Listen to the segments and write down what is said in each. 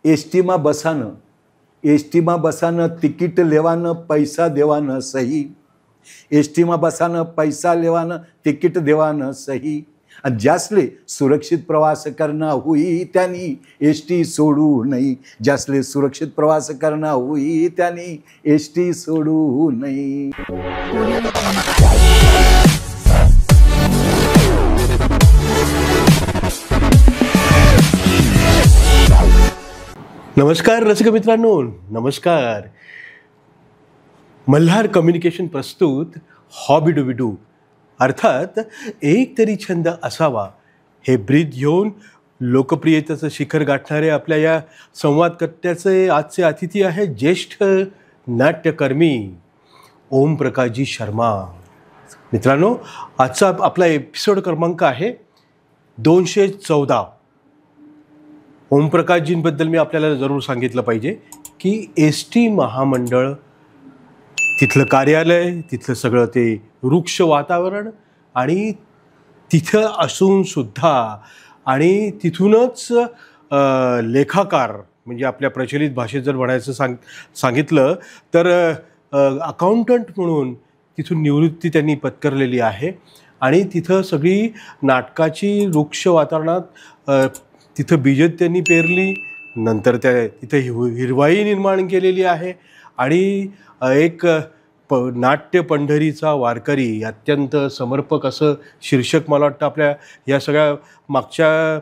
S टीमा बसानं ticket लेवानं पैसा देवानं सही. एस टीमा बसानं पैसा लेवानं तिकीट देवानं सही. आणि ज्यासले सुरक्षित प्रवास करणं होई त्यांनी एस टी सोडू नये. ज्यासले सुरक्षित प्रवास करणं होई त्यांनी एस टी सोडू नये. नमस्कार रसिक मित्रांनो, नमस्कार. मल्हार कम्युनिकेशन प्रस्तुत हॉबी डूबी डू, अर्थात एक तरी छंद असावा हे ब्रीद घेऊन लोकप्रियतेचं शिखर गाठणारे आपल्या या संवादकर्त्याचे आजचे अतिथी आहेत ज्येष्ठ नाट्यकर्मी ओमप्रकाशजी शर्मा. मित्रांनो, आजचा आपला एपिसोड क्रमांक आहे 214. ओमप्रकाशजींबद्दल मी आपल्याला जरूर सांगितलं पाहिजे की एस टी महामंडळ, तिथलं कार्यालय, तिथलं सगळं ते वृक्ष वातावरण आणि तिथं असूनसुद्धा आणि तिथूनच लेखाकार म्हणजे आपल्या प्रचलित भाषेत जर म्हणायचं सांगितलं तर अकाउंटंट म्हणून तिथून निवृत्ती त्यांनी पत्करलेली आहे. आणि तिथं सगळी नाटकाची वृक्ष वातावरणात तिथं बीजं त्यांनी पेरली, नंतर तिथं हिरवाई निर्माण केलेली आहे. आणि एक नाट्य पंढरीचा वारकरी, अत्यंत समर्पक असं शीर्षक मला वाटतं आपल्या या सगळ्या मागच्या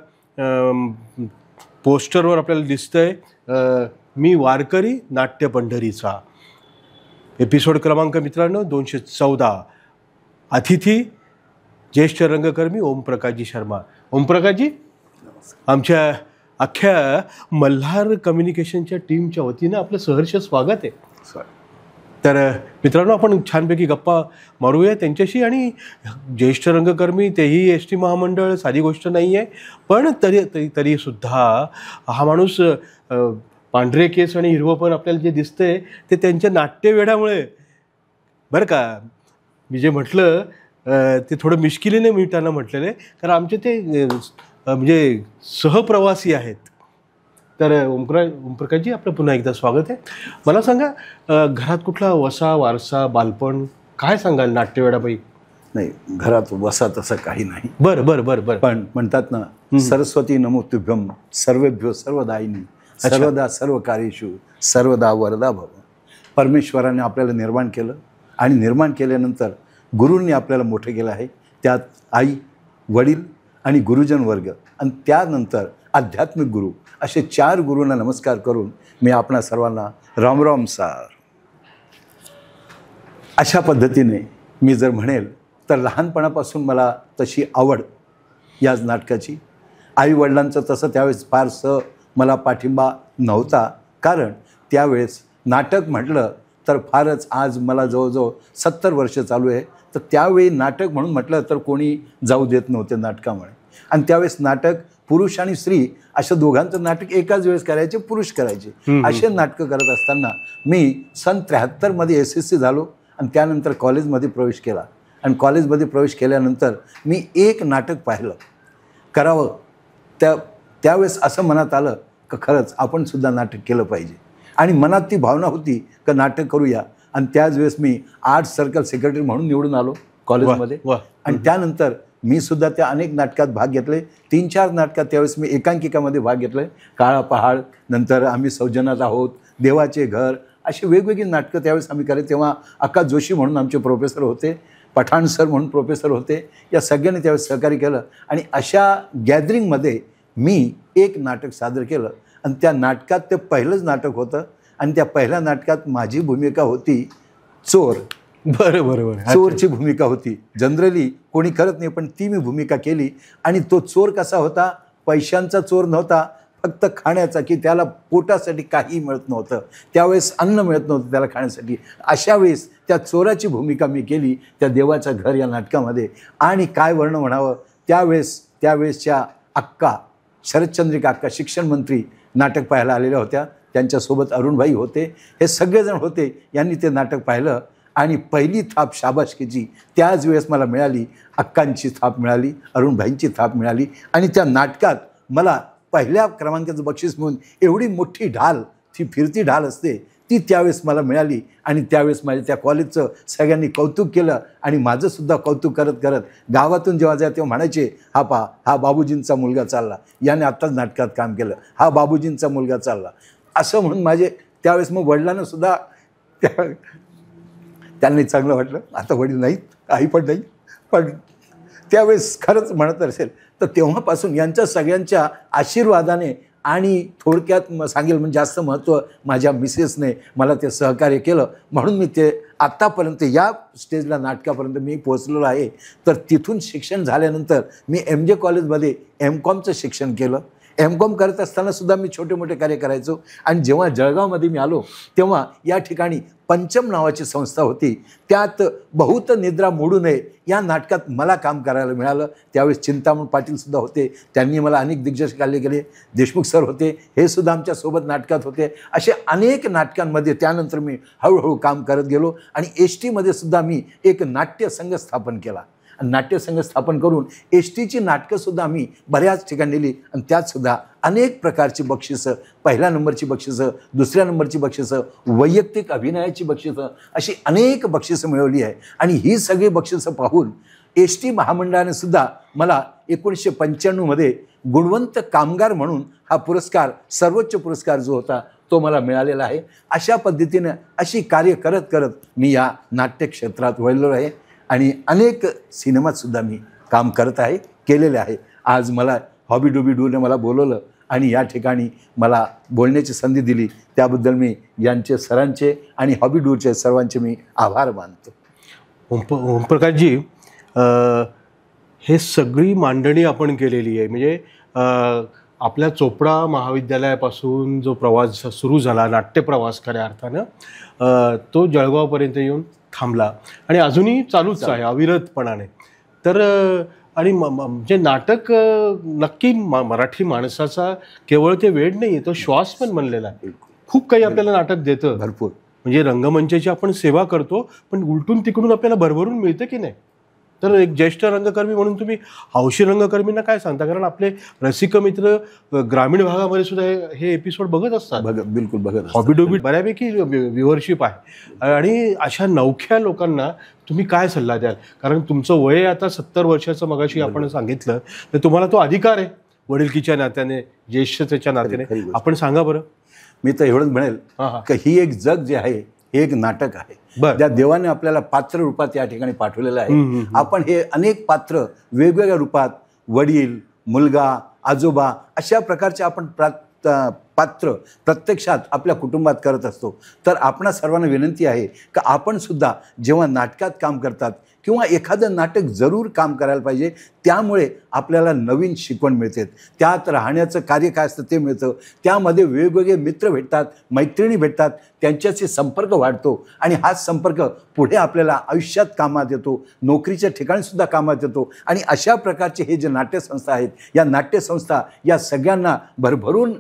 पोस्टरवर आपल्याला दिसतंय. मी वारकरी नाट्य पंढरीचा. एपिसोड क्रमांक मित्रांनो 214. अतिथी ज्येष्ठ रंगकर्मी ओमप्रकाशजी शर्मा. ओमप्रकाशजी, आमच्या अख्ख्या मल्हार कम्युनिकेशनच्या टीमच्या वतीनं आपलं सहर्ष स्वागत आहे. तर मित्रांनो, आपण छानपैकी गप्पा मारूया त्यांच्याशी. आणि ज्येष्ठ रंगकर्मी, तेही एस टी महामंडळ साधी गोष्ट नाही आहे. पण तरीसुद्धा हा माणूस पांढरे केस आणि हिरवंपण आपल्याला जे दिसतंय ते त्यांच्या नाट्यवेडामुळे बरं का. मी जे म्हटलं ते थोडं मिश्किलीने मी त्यांना म्हटलेलं आहे, कारण आमचे ते म्हणजे सहप्रवासी आहेत. तर ओमप्रकाशजी, आपलं पुन्हा एकदा स्वागत आहे. मला सांगा, घरात कुठला वसा वारसा बालपण काय सांगाल नाट्यवेडाबाई? नाही, घरात वसा तसं काही नाही. बरं बरं बरं बरं. पण म्हणतात ना, सरस्वती नमोस्तुभ्यं सर्वेभ्यो सर्वदायिनी सर्वदा सर्व कार्येषु सर्वदा वरदा भव. परमेश्वराने आपल्याला निर्माण केलं आणि निर्माण केल्यानंतर गुरूंनी आपल्याला मोठं केलं आहे. त्यात आई, वडील आणि गुरुजन वर्ग आणि त्यानंतर आध्यात्मिक गुरु असे 4 गुरूंना नमस्कार करून मी आपणा सर्वांना रामराम सार. अशा पद्धतीने मी जर म्हणेल तर लहानपणापासून मला तशी आवड या नाटकाची. आईवडिलांचं तसं त्यावेळेस फारसं मला पाठिंबा नव्हता, कारण त्यावेळेस नाटक म्हटलं तर फारच, आज मला जवळजवळ 70 वर्ष चालू आहे, तर त्यावेळी नाटक म्हणून म्हटलं तर कोणी जाऊ देत नव्हते नाटकामुळे. आणि त्यावेळेस नाटक पुरुष आणि स्त्री अशा दोघांचं नाटक एकाच वेळेस करायचे, पुरुष करायचे. असे नाटकं करत असताना मी सन 73मध्ये SSC झालो आणि त्यानंतर कॉलेजमध्ये प्रवेश केला. आणि कॉलेजमध्ये प्रवेश केल्यानंतर मी एक नाटक पाहिलं करावं. त्यावेळेस असं मनात आलं की खरंच आपण सुद्धा नाटक केलं पाहिजे. आणि मनात ती भावना होती की नाटक करूया. आणि त्याच वेळेस मी आर्ट सर्कल सेक्रेटरी म्हणून निवडून आलो कॉलेजमध्ये. आणि त्यानंतर मी सुद्धा त्या अनेक नाटकात भाग घेतले. 3-4 नाटकात त्यावेळेस मी एकांकिकामध्ये भाग घेतले. काळा पहाड, नंतर आम्ही सौजन्यात आहोत, देवाचे घर, अशी वेगवेगळी नाटकं त्यावेळेस आम्ही करायचो. तेव्हा आकाश जोशी म्हणून आमचे प्रोफेसर होते, पठाण सर म्हणून प्रोफेसर होते. या सगळ्यांनी त्यावेळेस सहकार्य केलं. आणि अशा गॅदरिंगमध्ये मी एक नाटक सादर केलं. आणि त्या नाटकात ते पहिलंच नाटक होतं. आणि त्या पहिल्या नाटकात माझी भूमिका होती चोर. बरं बरं बरं. चोरची भूमिका होती. जनरली कोणी करत नाही, पण ती मी भूमिका केली. आणि तो चोर कसा होता? पैशांचा चोर नव्हता, फक्त खाण्याचा, की त्याला पोटासाठी काही मिळत नव्हतं. त्यावेळेस अन्न मिळत नव्हतं त्याला खाण्यासाठी. अशा वेळेस त्या चोराची भूमिका मी केली त्या देवाचं घर या नाटकामध्ये. आणि काय वर्ण म्हणावं, त्यावेळेसच्या अक्का, शरदचंद्रिका अक्का, शिक्षण मंत्री नाटक पाहायला आलेल्या होत्या. त्यांच्यासोबत अरुणभाई होते. हे सगळेजण होते. यांनी ते नाटक पाहिलं. आणि पहिली थाप शाबासकीची त्याच वेळेस मला मिळाली. अक्कांची थाप मिळाली, अरुणभाईंची थाप मिळाली. आणि त्या नाटकात मला पहिल्या क्रमांकाचं बक्षीस म्हणून एवढी मोठी ढाल, ती फिरती ढाल असते, ती त्यावेळेस मला मिळाली. आणि त्यावेळेस माझ्या त्या कॉलेजचं सगळ्यांनी कौतुक केलं आणि माझंसुद्धा कौतुक करत करत गावातून जेव्हा जाय तेव्हा म्हणायचे, हा पहा, हा बाबूजींचा मुलगा चालला, याने आत्ताच नाटकात काम केलं, हा बाबूजींचा मुलगा चालला, असं म्हणून माझे त्यावेळेस मग वडिलांना सुद्धा त्यांनी चांगलं वाटलं. आता वडील नाहीत, आई पण नाही, पण त्यावेळेस खरंच म्हणत असेल तर तेव्हापासून यांच्या सगळ्यांच्या आशीर्वादाने आणि थोडक्यात सांगेल म्हणजे जास्त महत्त्व माझ्या मिसेसने मला ते सहकार्य केलं, म्हणून मी ते आत्तापर्यंत या स्टेजला नाटकापर्यंत मी पोहोचलेलो आहे. तर तिथून शिक्षण झाल्यानंतर मी MJ कॉलेजमध्ये MCOMचं शिक्षण केलं. MCOM करत असतानासुद्धा मी छोटे मोठे कार्य करायचो. आणि जेव्हा जळगावमध्ये मी आलो तेव्हा या ठिकाणी पंचम नावाची संस्था होती, त्यात बहुत निद्रा मोडू नये या नाटकात मला काम करायला मिळालं. त्यावेळेस चिंतामण पाटीलसुद्धा होते, त्यांनी मला अनेक दिग्दर्शकाले गेले, देशमुख सर होते, हे सुद्धा आमच्यासोबत नाटकात होते. असे अनेक नाटकांमध्ये त्यानंतर मी हळूहळू काम करत गेलो. आणि STमध्ये सुद्धा मी एक नाट्यसंघ स्थापन केला. नाट्यसंघ स्थापन करून STची नाटकंसुद्धा आम्ही बऱ्याच ठिकाणी नेली आणि त्यातसुद्धा अनेक प्रकारची बक्षिसं, पहिल्या नंबरची बक्षिसं, दुसऱ्या नंबरची बक्षिसं, वैयक्तिक अभिनयाची बक्षिसं, अशी अनेक बक्षिसं मिळवली आहे. आणि ही सगळी बक्षिसं पाहून ST महामंडळाने सुद्धा मला 1995मध्ये गुणवंत कामगार म्हणून हा पुरस्कार, सर्वोच्च पुरस्कार जो होता तो मला मिळालेला आहे. अशा पद्धतीनं अशी कार्य करत करत मी या नाट्यक्षेत्रात वळलेलो आहे आणि अनेक सिनेमातसुद्धा मी काम करत आहे, केलेले आहे. आज मला हॉबी डुबी डूने मला बोलवलं आणि या ठिकाणी मला बोलण्याची संधी दिली, त्याबद्दल मी यांचे, सरांचे आणि हॉबी डूचे सर्वांचे मी आभार मानतो. ओमप्रकाशजी, हे सगळी मांडणी आपण केलेली आहे, म्हणजे आपल्या चोपडा महाविद्यालयापासून जो प्रवास सुरू झाला, नाट्यप्रवास खऱ्या अर्थानं, तो जळगावपर्यंत येऊन थांबला आणि अजूनही चालूच आहे अविरतपणाने. तर आणि म्हणजे नाटक नक्की मराठी माणसाचा केवळ ते वेळ नाही, तो श्वास पण बनलेला आहे. खूप काही आपल्याला नाटक देतं, भरपूर. म्हणजे रंगमंचाची आपण सेवा करतो, पण उलटून तिकडून आपल्याला भरभरून मिळतं की नाही. तर एक ज्येष्ठ रंगकर्मी म्हणून तुम्ही हौशी रंगकर्मींना काय सांगता? कारण आपले रसिक मित्र ग्रामीण भागामध्ये सुद्धा हे एपिसोड बघत असतात. बिलकुल बघत. हॉबी डोबी बऱ्यापैकी व्ह्युअरशिप आहे. आणि अशा नवख्या लोकांना तुम्ही काय सल्ला द्याल? कारण तुमचं वय आता 70 वर्षाचं मगाशी आपण सांगितलं, तर तुम्हाला तो अधिकार आहे वडिलकीच्या नात्याने, ज्येष्ठतेच्या नात्याने. आपण सांगा बरं. मी तर एवढंच म्हणेल की ही एक जग जे आहे हे एक नाटक आहे. त्या देवाने आपल्याला पात्र रूपात या ठिकाणी पाठवलेलं आहे. आपण हे अनेक पात्र वेगवेगळ्या रूपात, वडील, मुलगा, आजोबा, अशा प्रकारचे आपण पात्र प्रत्यक्षात आपल्या कुटुंबात करत असतो. तर आपणा सर्वांना विनंती आहे की आपण सुद्धा जेव्हा नाटकात काम करतात किंवा एखादं नाटक जरूर काम करायला पाहिजे. त्यामुळे आपल्याला नवीन शिकवण मिळते, त्यात राहण्याचं कार्य काय असतं ते मिळतं, त्यामध्ये वेगवेगळे मित्र भेटतात, मैत्रिणी भेटतात, त्यांच्याशी संपर्क वाढतो आणि हाच संपर्क पुढे आपल्याला आयुष्यात कामात येतो, नोकरीच्या ठिकाणीसुद्धा कामात येतो. आणि अशा प्रकारचे हे जे नाट्यसंस्था आहेत, या नाट्यसंस्था या सगळ्यांना भरभरून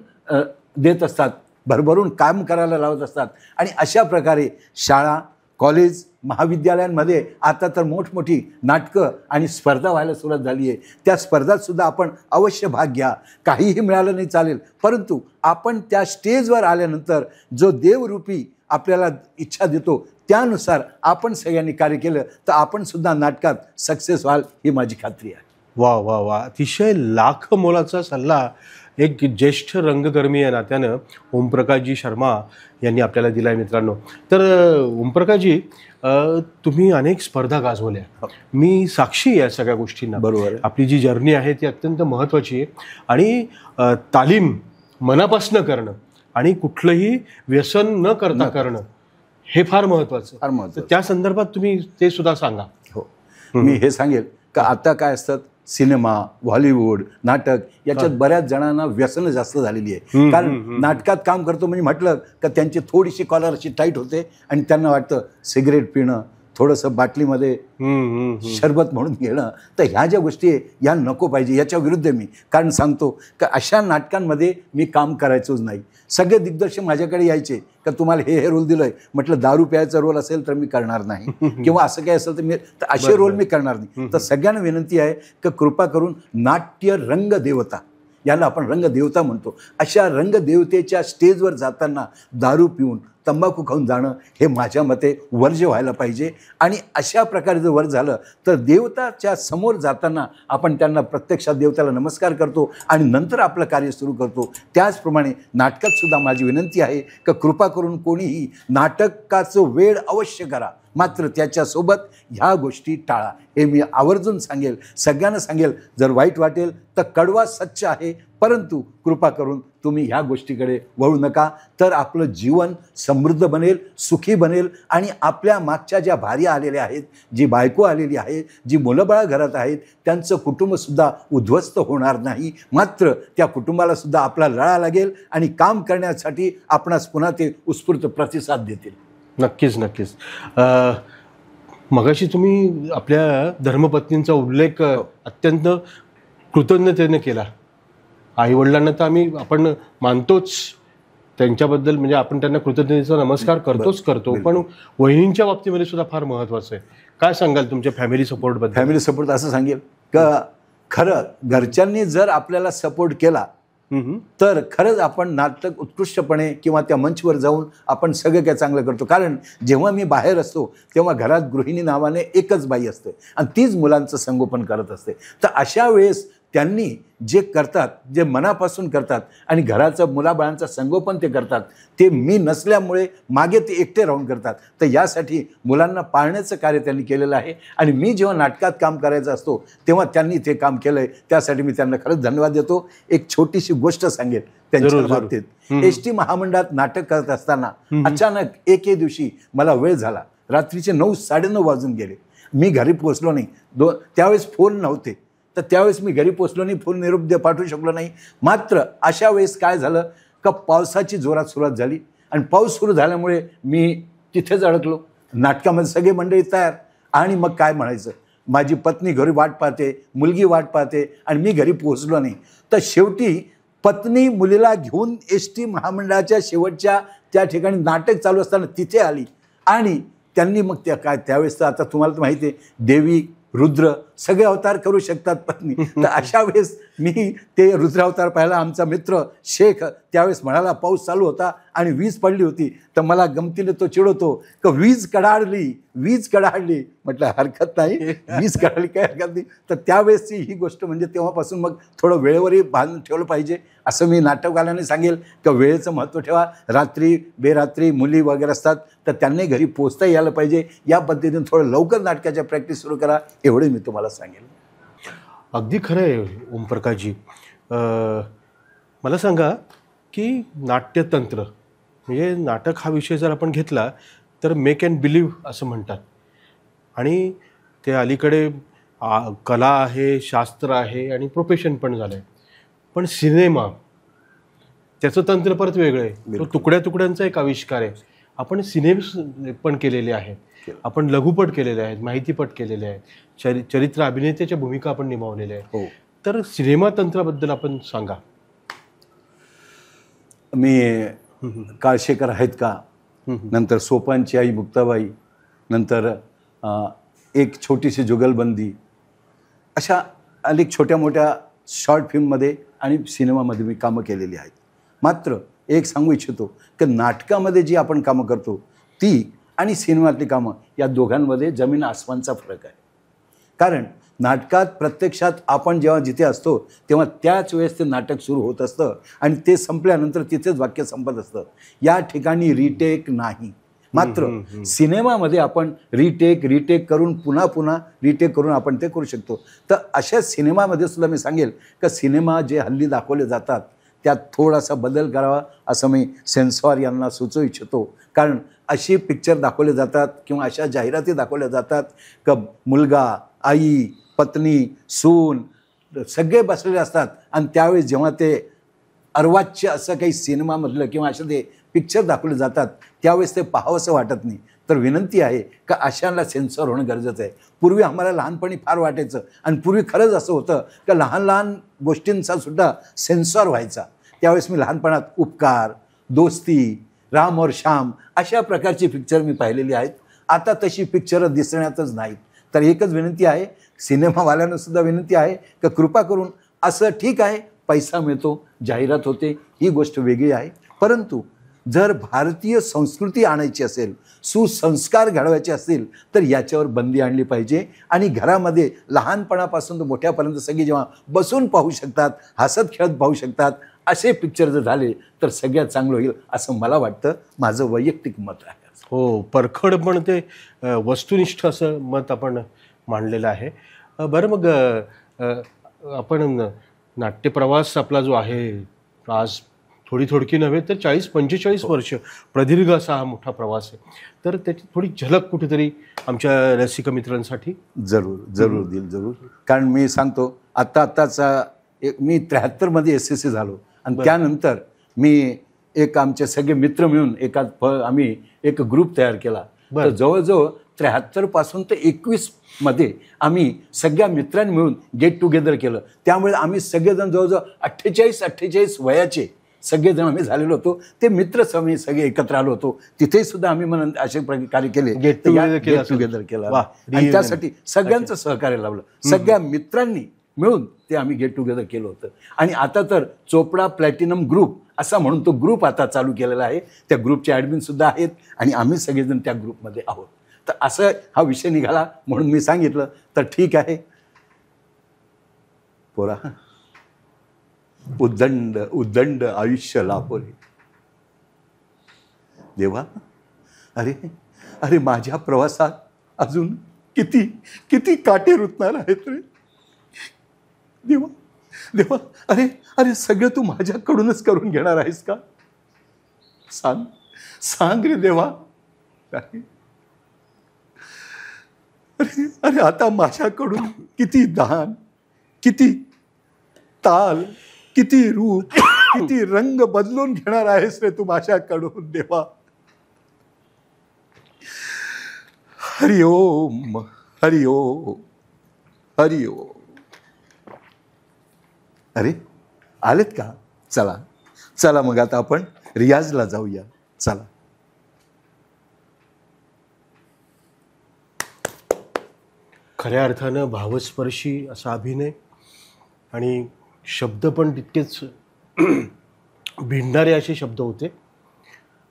देत असतात, भरभरून काम करायला लावत असतात. आणि अशा प्रकारे शाळा, कॉलेज, महाविद्यालयांमध्ये आता तर मोठमोठी नाटकं आणि स्पर्धा व्हायला सुरुवात झाली आहे. त्या स्पर्धातसुद्धा आपण अवश्य भाग घ्या. काहीही मिळालं नाही चालेल, परंतु आपण त्या स्टेजवर आल्यानंतर जो देवरूपी आपल्याला इच्छा देतो त्यानुसार आपण सगळ्यांनी कार्य केलं तर आपण सुद्धा नाटकात सक्सेस व्हाल, ही माझी खात्री आहे. वा वा वा, अतिशय लाख मोलाचा सल्ला एक ज्येष्ठ रंगकर्मी या नात्यानं ओमप्रकाशजी शर्मा यांनी आपल्याला दिला आहे. मित्रांनो, तर ओमप्रकाशजी, तुम्ही अनेक स्पर्धा गाजवल्या, मी साक्षी आहे या सगळ्या गोष्टींना. बरोबर. आपली जी जर्नी आहे ती अत्यंत महत्त्वाची आहे. आणि तालीम मनापासनं करणं आणि कुठलंही व्यसन न करता करणं हे फार महत्त्वाचं. फार महत्त्वाचं. त्या संदर्भात तुम्ही ते सुद्धा सांगा. हो, मी हे सांगेल का आता काय असतात, सिनेमा, हॉलिवूड, नाटक याच्यात बऱ्याच जणांना व्यसन जास्त झालेली आहे. कारण नाटकात काम करतो म्हणजे म्हटलं का त्यांची थोडीशी कॉलर अशी टाईट होते आणि त्यांना वाटतं सिगरेट पिणं, थोडंसं बाटलीमध्ये शरबत म्हणून घेणं. तर ह्या ज्या गोष्टी आहे या नको पाहिजे, याच्या विरुद्ध मी कारण सांगतो का अशा नाटकांमध्ये मी काम करायचोच नाही. सगळे दिग्दर्शक माझ्याकडे यायचे का तुम्हाला हे रोल दिलं आहे, म्हटलं दारू प्यायचा रोल असेल तर मी करणार नाही, किंवा असं काय असेल तर असे रोल मी करणार नाही. तर सगळ्यांना विनंती आहे की कृपा करून नाट्य रंग देवता याला आपण रंगदेवता म्हणतो, अशा रंगदेवतेच्या स्टेजवर जाताना दारू पिऊन तंबाखू खाऊन जाणं हे माझ्या मते वर्ज्य व्हायला पाहिजे. आणि अशा प्रकारे जर वर्ज झालं तर देवताच्या समोर जाताना आपण त्यांना प्रत्यक्षात देवताला नमस्कार करतो आणि नंतर आपलं कार्य सुरू करतो. त्याचप्रमाणे नाटकात सुद्धा माझी विनंती आहे की कृपा करून कोणीही नाटकाचं वेळ अवश्य करा, मात्र त्याच्यासोबत ह्या गोष्टी टाळा. हे मी आवर्जून सांगेल, सगळ्यांना सांगेल. जर वाईट वाटेल तर कडवा सच्च आहे, परंतु कृपा करून तुम्ही ह्या गोष्टीकडे वळू नका. तर आपलं जीवन समृद्ध बनेल, सुखी बनेल आणि आपल्या मागच्या ज्या भार्या आलेल्या आहेत, जी बायको आलेली आहे, जी मुलंबाळं घरात आहेत, त्यांचं कुटुंबसुद्धा उद्ध्वस्त होणार नाही. मात्र त्या कुटुंबालासुद्धा आपला लळा लागेल आणि काम करण्यासाठी आपणास पुन्हा ते उत्स्फूर्त प्रतिसाद देतील. नक्कीच नक्कीच. मगाशी तुम्ही आपल्या धर्मपत्नींचा उल्लेख अत्यंत कृतज्ञतेने केला. आईवडिलांना तर आपण मानतोच, त्यांच्याबद्दल म्हणजे आपण त्यांना कृतज्ञतेचा नमस्कार करतो, पण वहिनींच्या बाबतीमध्ये सुद्धा फार महत्त्वाचं आहे. काय सांगाल तुमच्या फॅमिली सपोर्टबद्दल? फॅमिली सपोर्ट असं सांगेल का खरं घरच्यांनी जर आपल्याला सपोर्ट केला तर खरंच आपण नाटक उत्कृष्टपणे किंवा त्या मंचवर जाऊन आपण सगळं काय चांगलं करतो. कारण जेव्हा मी बाहेर असतो तेव्हा घरात गृहिणी नावाने एकच बाई असते आणि तीच मुलांचं संगोपन करत असते. तर अशा वेळेस त्यांनी जे करतात, जे मनापासून करतात आणि घराचं मुलाबाळांचं संगोपन ते करतात, ते मी नसल्यामुळे मागे ते एकटे राहून करतात. तर यासाठी मुलांना पाळण्याचं कार्य त्यांनी केलेलं आहे. आणि मी जेव्हा नाटकात काम करायचं असतो तेव्हा त्यांनी ते काम केलं आहे, त्यासाठी मी त्यांना खरंच धन्यवाद देतो. एक छोटीशी गोष्ट सांगेल त्यांच्या बाबतीत. एस.टी. महामंडळात नाटक करत असताना अचानक एके दिवशी मला वेळ झाला, रात्रीचे 9-9:30 वाजून गेले. मी घरी पोचलो नाही. त्यावेळेस फोन नव्हते, तर त्यावेळेस मी घरी पोचलो नाही, फोन निरोप पाठवू शकलो नाही. मात्र अशा वेळेस काय झालं का पावसाची जोरात सुरुवात झाली आणि पाऊस सुरू झाल्यामुळे मी तिथेच अडकलो. नाटकामध्ये सगळे मंडळी तयार आणि मग काय म्हणायचं, माझी पत्नी घरी वाट पाहते, मुलगी वाट पाहते आणि मी घरी पोहोचलो नाही. तर शेवटी पत्नी मुलीला घेऊन एस.टी. महामंडळाच्या शेवटच्या त्या ठिकाणी नाटक चालू असताना तिथे आली आणि त्यांनी मग त्यावेळेस तर आता तुम्हाला तर माहिती आहे, देवी रुद्र सगळे अवतार करू शकतात पत्नी. तर अशा वेळेस मी ते रुद्रावतार पाहिला. आमचा मित्र शेख त्यावेळेस म्हणाला, पाऊस चालू होता आणि वीज पडली होती, तर मला गमतीने तो चिडवतो की वीज कडाडली, वीज कडाडली. म्हटलं हरकत नाही, वीज कडाडली काय हरकत नाही. तर त्यावेळेसची ही गोष्ट म्हणजे तेव्हापासून मग थोडं वेळेवरही बांधून ठेवलं पाहिजे असं मी नाटकवाल्यांनी सांगेल की वेळेचं महत्त्व ठेवा. रात्री बेरात्री मुली वगैरे असतात तर त्यांनी घरी पोचता यायला पाहिजे. या पद्धतीने थोडं लवकर नाटकाच्या प्रॅक्टिस सुरू करा, एवढे मी तुम्हाला सांगेल. अगदी खरं आहे ओमप्रकाशजी. मला सांगा की नाट्यतंत्र म्हणजे नाटक हा विषय जर आपण घेतला तर मेक अँड बिलीव्ह असं म्हणतात, आणि ते अलीकडे कला आहे, शास्त्र आहे आणि प्रोफेशन पण झालं आहे. पण सिनेमा त्याचं तंत्र परत वेगळं आहे. तो तुकड्या तुकड्यांचा एक आविष्कार आहे. आपण सिनेमे पण केलेले आहेत, आपण लघुपट केलेले आहेत, माहितीपट केलेले आहेत, चरित्र अभिनेत्याच्या भूमिका आपण निभावलेल्या आहेत. हो. तर सिनेमा तंत्राबद्दल आपण सांगा. मी काळशेकर आहेत का, नंतर सोपानची आई मुक्ताबाई, नंतर एक छोटीशी जुगलबंदी, अशा अनेक छोट्या मोठ्या शॉर्ट फिल्ममध्ये आणि सिनेमामध्ये मी कामं केलेली आहेत. मात्र एक सांगू इच्छितो की नाटकामध्ये जी आपण कामं करतो ती आणि सिनेमातली कामं या दोघांमध्ये जमीन आसमानचा फरक आहे. कारण नाटकात प्रत्यक्षात आपण जेव्हा जिथे असतो तेव्हा त्याच वेळेस ते नाटक सुरू होत असतं आणि ते संपल्यानंतर तिथेच वाक्य संपत असतं. या ठिकाणी रिटेक नाही. मात्र सिनेमामध्ये आपण रिटेक करून पुन्हा पुन्हा रिटेक करून आपण ते करू शकतो. तर अशा सिनेमामध्ये सुद्धा मी सांगेल की सिनेमा जे हल्ली दाखवले जातात त्यात थोडासा बदल करावा असं मी सेन्सॉर यांना सुचवू इच्छितो. कारण अशी पिक्चर दाखवले जातात किंवा अशा जाहिराती दाखवल्या जातात की मुलगा, आई, पत्नी, सून सगळे बसलेले असतात आणि त्यावेळेस जेव्हा ते अर्वाच्य असं काही सिनेमामधलं किंवा अशा ते पिक्चर दाखवले जातात त्यावेळेस ते पाहावंसं वाटत नाही. तर विनंती आहे का अशांना सेन्सॉर होणं गरजेचं आहे. पूर्वी आम्हाला लहानपणी फार वाटायचं आणि पूर्वी खरंच असं होतं का लहान लहान गोष्टींचा सुद्धा सेन्सॉर व्हायचा. त्यावेळेस मी लहानपणात उपकार, दोस्ती, राम और श्याम अशा प्रकारची पिक्चर मी पाहिलेली आहेत. आता तशी पिक्चरं दिसण्यातच नाहीत. तर एकच विनंती आहे, सिनेमावाल्यांना सुद्धा विनंती आहे की कृपा करून असं ठीक आहे पैसा मिळतो, जाहिरात होते, ही गोष्ट वेगळी आहे. परंतु जर भारतीय संस्कृती आणायची असेल, सुसंस्कार घडवायचे असतील, तर याच्यावर बंदी आणली पाहिजे. आणि घरामध्ये लहानपणापासून तर मोठ्यापर्यंत सगळी जेव्हा बसून पाहू शकतात, हसत खेळत पाहू शकतात, असे पिक्चर जर झाले तर सगळ्यात चांगलं होईल असं मला वाटतं. माझं वैयक्तिक मत आहे. हो, परखड पण ते वस्तुनिष्ठ असं मत आपण मांडलेलं आहे. बरं, मग आपण नाट्यप्रवास आपला जो आहे आज थोडी नव्हे तर 40-45 वर्ष प्रदीर्घ असा हा मोठा प्रवास आहे. तर त्याची थोडी झलक कुठेतरी आमच्या रसिक मित्रांसाठी. जरूर देईल, जरूर. कारण मी सांगतो, आत्ताचा मी 73मध्ये SSC झालो आणि त्यानंतर मी एक आमचे सगळे मित्र मिळून आम्ही एक ग्रुप तयार केला. तर जवळजवळ 73 पासून ते 21 मध्ये आम्ही सगळ्या मित्रांनी मिळून गेट टुगेदर केलं. त्यामुळे आम्ही सगळेजण जवळजवळ 48 वयाचे सगळेजण आम्ही झालेलो होतो. ते मित्र आम्ही सगळे एकत्र आलो होतो. तिथेही सुद्धा आम्ही असे कार्य केले, गेट टुगेदर केलं आणि त्यासाठी सगळ्यांचं सहकार्य लावलं. सगळ्या मित्रांनी मिळून ते आम्ही गेट टुगेदर केलं होतं. आणि आता तर चोपडा प्लॅटिनम ग्रुप असा म्हणून तो ग्रुप आता चालू केलेला आहे. त्या ग्रुपचे ॲडमिन सुद्धा आहेत आणि आम्ही सगळेजण त्या ग्रुपमध्ये आहोत. तर असं हा विषय निघाला म्हणून मी सांगितलं. तर ठीक आहे पोरा, उद्दंड आयुष्य लाभो रे देवा. अरे माझ्या प्रवासात अजून किती काटे रुतणार आहेत रे देवा. अरे सगळं तू माझ्याकडूनच करून घेणार आहेस का? सांग रे देवा. अरे आता माझ्याकडून किती दान, किती ताल, किती रूप, किती रंग बदलून घेणार आहेस रे तू माझ्याकडून देवा. हरि ओम, हरि ओम, हरि ओम. अरे आलेत का? चला मग आता आपण रियाजला जाऊया. चला. खऱ्या अर्थानं भावस्पर्शी असा अभिनय आणि शब्द पण तितकेच भिडणारे असे शब्द होते.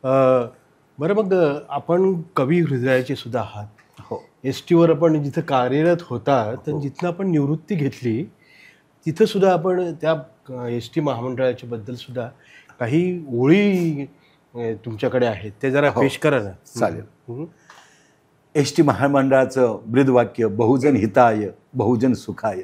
बरं, मग आपण कवी हृदयाचे सुद्धा आहात. हो. STवर आपण जिथं कार्यरत होता तर जिथनं आपण निवृत्ती घेतली तिथं सुद्धा आपण त्या ST महामंडळाच्या बद्दल सुद्धा काही ओळी तुमच्याकडे आहेत, ते जरा पेश करा ना. चालेल. ST महामंडळाचं ब्रीदवाक्य बहुजन हिताय बहुजन सुखाय.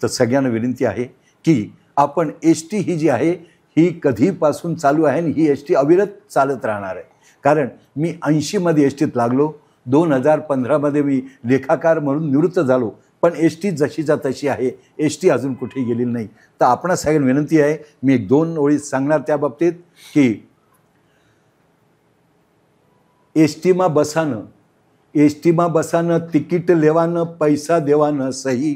तर सगळ्यांना विनंती आहे की आपण ST ही जी आहे ही कधीपासून चालू आहे आणि ही ST अविरत चालत राहणार आहे. कारण मी 80मध्ये STत लागलो, 2015मध्ये मी लेखाकार म्हणून निवृत्त झालो. पण ST जशीच्या तशी आहे, ST अजून कुठेही गेलेली नाही. तर आपणा सगळ्यांना विनंती आहे, मी 2 ओळी सांगणार त्या बाबतीत की STमा बसानं तिकीट लेवानं पैसा देवानं सही.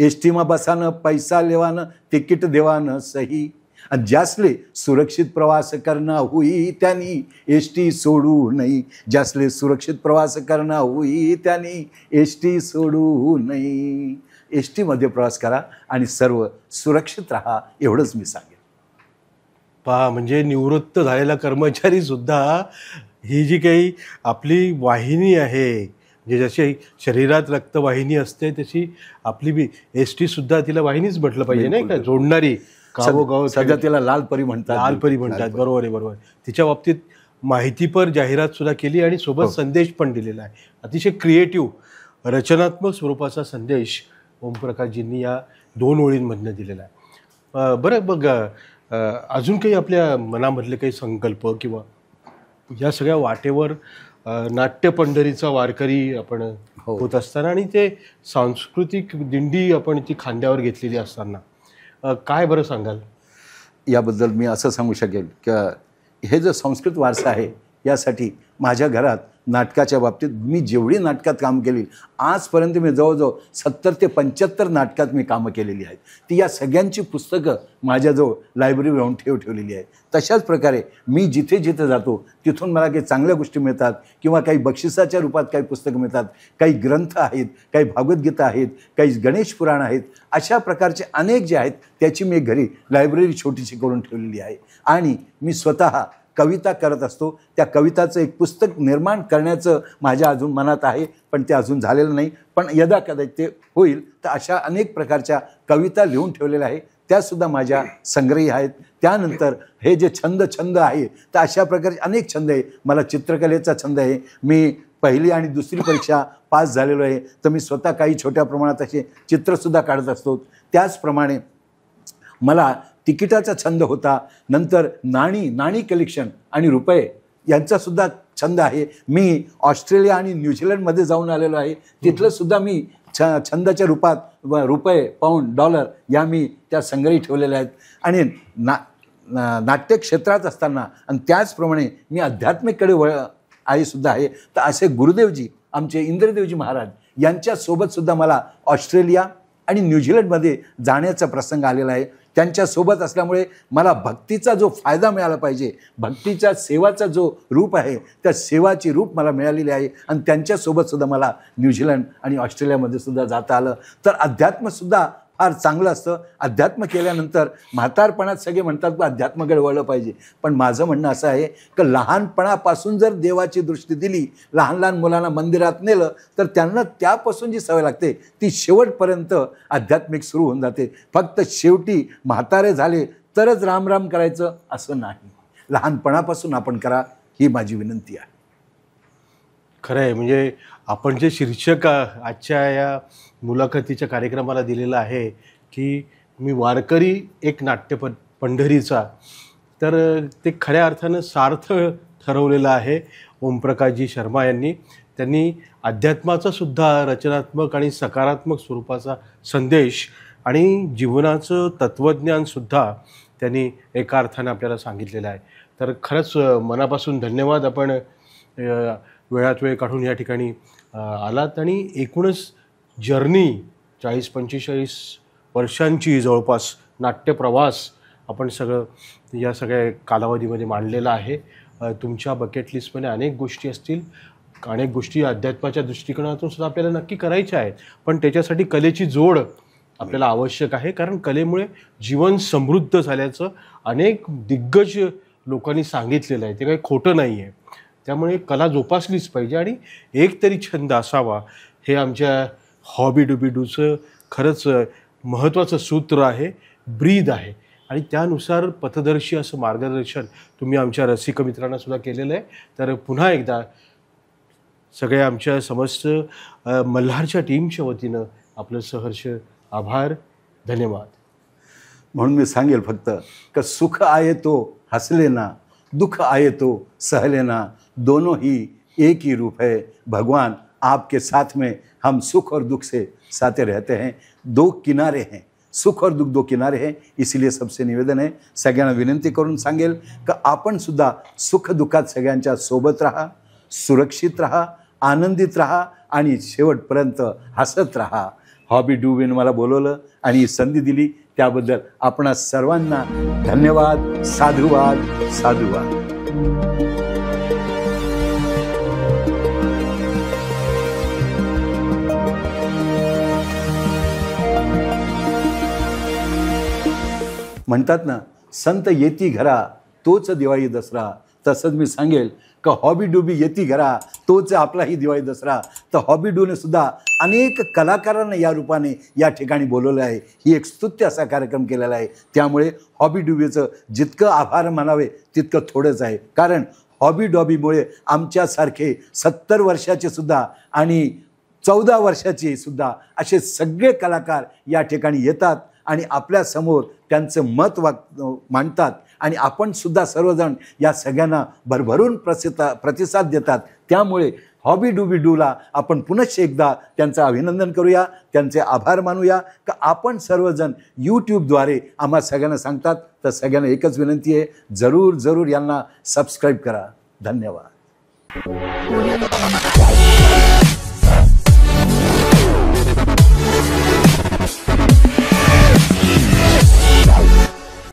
STमा बसानं पैसा लेवानं तिकीट देवानं सही. आणि ज्यासले सुरक्षित प्रवास करणं होई त्यांनी ST सोडू नये. ज्यासले सुरक्षित प्रवास करणं होई त्यांनी ST सोडू नये. STमध्ये प्रवास करा आणि सर्व सुरक्षित राहा, एवढंच मी सांगेन. पहा, म्हणजे निवृत्त झालेला कर्मचारी सुद्धा ही जी काही आपली वाहिनी आहे, म्हणजे जशी शरीरात रक्तवाहिनी असते तशी आपली बी ST सुद्धा तिला वाहिनीच म्हटलं पाहिजे, नाही का, जोडणारी. गावोगाव सध्या तिला लालपरी म्हणतात. बरोबर आहे. तिच्या बाबतीत माहितीपर जाहिरात सुद्धा केली आणि सोबत संदेश पण दिलेला आहे. अतिशय क्रिएटिव्ह रचनात्मक स्वरूपाचा संदेश ओमप्रकाशजींनी या 2 ओळींमधनं दिलेला आहे. बरं, मग अजून काही आपल्या मनामधले काही संकल्प किंवा या सगळ्या वाटेवर नाट्यपंढरीचा वारकरी आपण होत असताना आणि ते सांस्कृतिक दिंडी आपण ती खांद्यावर घेतलेली असताना काय बरं सांगाल याबद्दल? मी असं सांगू शकेल की हे जो संस्कृत वारसा आहे यासाठी माझ्या घरात नाटकाच्या बाबतीत मी जेवढी नाटकात काम केली आजपर्यंत मी जवळजवळ 70 ते 75 नाटकात मी कामं केलेली आहेत. ती या सगळ्यांची पुस्तकं माझ्याजवळ लायब्ररी राहून ठेवलेली आहे. तशाच प्रकारे मी जिथे जिथे जातो तिथून मला काही चांगल्या गोष्टी मिळतात किंवा काही बक्षिसाच्या रूपात काही पुस्तकं मिळतात, काही ग्रंथ आहेत, काही भागवद्गीता आहेत, काही गणेश पुराण आहेत. अशा प्रकारचे अनेक जे आहेत त्याची मी घरी लायब्ररी छोटीशी करून ठेवलेली आहे. आणि मी स्वतः कविता करत असतो. त्या कविताचं एक पुस्तक निर्माण करण्याचं माझ्या अजून मनात आहे, पण ते अजून झालेलं नाही. पण यदा कदाचित ते होईल तर अशा अनेक प्रकारच्या कविता लिहून ठेवलेल्या आहे, त्यासुद्धा माझ्या संग्रही आहेत. त्यानंतर हे जे छंद आहे तर अशा प्रकारचे अनेक छंद आहे. मला चित्रकलेचा छंद आहे. मी पहिली आणि दुसरी परीक्षा पास झालेलो आहे, तर मी स्वतः काही छोट्या प्रमाणात असे चित्रसुद्धा काढत असतो. त्याचप्रमाणे मला तिकिटाचा छंद होता. नंतर नाणी कलेक्शन आणि रुपये यांचासुद्धा छंद आहे. मी ऑस्ट्रेलिया आणि न्यूझीलंडमध्ये जाऊन आलेलो आहे. तिथलंसुद्धा मी छंदाच्या रूपात रुपये, पाऊंड, डॉलर या मी त्या संग्रही ठेवलेल्या आहेत. आणि नाट्य क्षेत्रात असताना आणि त्याचप्रमाणे मी आध्यात्मिककडे सुद्धा आहे. तर असे गुरुदेवजी आमचे इंद्रदेवजी महाराज यांच्यासोबतसुद्धा मला ऑस्ट्रेलिया आणि न्यूझीलंडमध्ये जाण्याचा प्रसंग आलेला आहे. त्यांच्यासोबत असल्यामुळे मला भक्तीचा जो फायदा मिळाला पाहिजे, भक्तीच्या सेवाचा जो रूप आहे त्या सेवाची रूप मला मिळालेली आहे. आणि त्यांच्यासोबतसुद्धा मला न्यूझीलंड आणि ऑस्ट्रेलियामध्ये सुद्धा जाता आलं. तर अध्यात्मसुद्धा फार चांगलं असतं. अध्यात्म केल्यानंतर म्हातारपणात सगळे म्हणतात की अध्यात्माकडे वळलं पाहिजे, पण माझं म्हणणं असं आहे की लहानपणापासून जर देवाची दृष्टी दिली, लहान लहान मुलांना मंदिरात नेलं तर त्यांना त्यापासून जी सवय लागते ती शेवटपर्यंत आध्यात्मिक सुरू होऊन जाते. फक्त शेवटी म्हातारे झाले तरच राम राम करायचं असं नाही. लहानपणापासून आपण करा, ही माझी विनंती आहे. खरं आहे. म्हणजे आपण जे शीर्षक आजच्या या मुलाखतीच्या कार्यक्रमाला दिलेलं आहे की मी वारकरी एक नाट्य पंढरीचा, तर ते खऱ्या अर्थानं सार्थ ठरवलेलं आहे ओमप्रकाशजी शर्मा यांनी. त्यांनी अध्यात्माचा सुद्धा रचनात्मक आणि सकारात्मक स्वरूपाचा संदेश आणि जीवनाचं तत्त्वज्ञानसुद्धा त्यांनी एका अर्थानं आपल्याला सांगितलेलं आहे. तर खरंच मनापासून धन्यवाद. आपण वेळात वेळ काढून या ठिकाणी आलात आणि एकूणच जर्नी 40-45 वर्षांची जवळपास नाट्यप्रवास आपण सगळं या सगळ्या कालावधीमध्ये मांडलेला आहे. तुमच्या बकेट लिस्टमध्ये अनेक गोष्टी असतील, अनेक गोष्टी अध्यात्माच्या दृष्टिकोनातून सुद्धा आपल्याला नक्की करायच्या आहेत, पण त्याच्यासाठी कलेची जोड आपल्याला आवश्यक आहे. कारण कलेमुळे जीवन समृद्ध झाल्याचं अनेक दिग्गज लोकांनी सांगितलेलं आहे, ते काही खोटं नाही आहे. त्यामुळे कला जोपासलीच पाहिजे आणि एक तरी छंद असावा, हे आमच्या हॉबी डुबी डूचं खरंच महत्त्वाचं सूत्र आहे, ब्रीद आहे. आणि त्यानुसार पथदर्शी असं मार्गदर्शन तुम्ही आमच्या रसिक मित्रांना सुद्धा केलेलं आहे. तर पुन्हा एकदा सगळ्या आमच्या समस्त मल्हारच्या टीमच्या वतीनं आपलं सहर्ष आभार, धन्यवाद. म्हणून मी सांगेल फक्त का सुख आये तो हंस लेना, दुख आए तो सह लेना, दोनों ही एक ही रूप है. भगवान आपके साथ में हम सुख और दुख से साथे रहते हैं. दो किनारे हैं, सुख और दुख दो किनारे हैं. इसलिए सबसे निवेदन आहे, सगळ्यांना विनंती करून सांगेल का आपण सुद्धा सुख दुःखात सगळ्यांच्या सोबत राहा, सुरक्षित राहा, आनंदित राहा आणि शेवटपर्यंत हसत राहा. हॉबी डूबीने मला बोलवलं आणि ही संधी दिली त्याबद्दल आपणा सर्वांना धन्यवाद. साधुवाद, साधुवाद. म्हणतात ना, संत येती घरा तोच दिवाळी दसरा. तसंच मी सांगेल का हॉबी डुबी येती घरा तोच आपलाही दिवाळी दसरा. तर हॉबी डूने सुद्धा अनेक कलाकारांना या रूपाने या ठिकाणी बोलवलं आहे. ही एक स्तुत्य असा कार्यक्रम केलेला आहे. त्यामुळे हॉबी डुबीचं जितकं आभार मानावे तितकं थोडंच आहे. कारण हॉबी डॉबीमुळे आमच्यासारखे 70 वर्षाचे सुद्धा आणि 14 वर्षाचे सुद्धा असे सगळे कलाकार या ठिकाणी येतात आणि आपल्यासमोर त्यांचं मत मांडतात आणि आपण सुद्धा सर्वजण या सगळ्यांना भरभरून प्रतिसाद देतात. त्यामुळे हॉबी डुबी डूला आपण पुनश्च एकदा त्यांचं अभिनंदन करूया, त्यांचे आभार मानूया का आपण सर्वजण यूट्यूबद्वारे आम्हा सगळ्यांना सांगतात. तर सगळ्यांना एकच विनंती आहे, जरूर यांना सबस्क्राईब करा. धन्यवाद. Audio Jungle.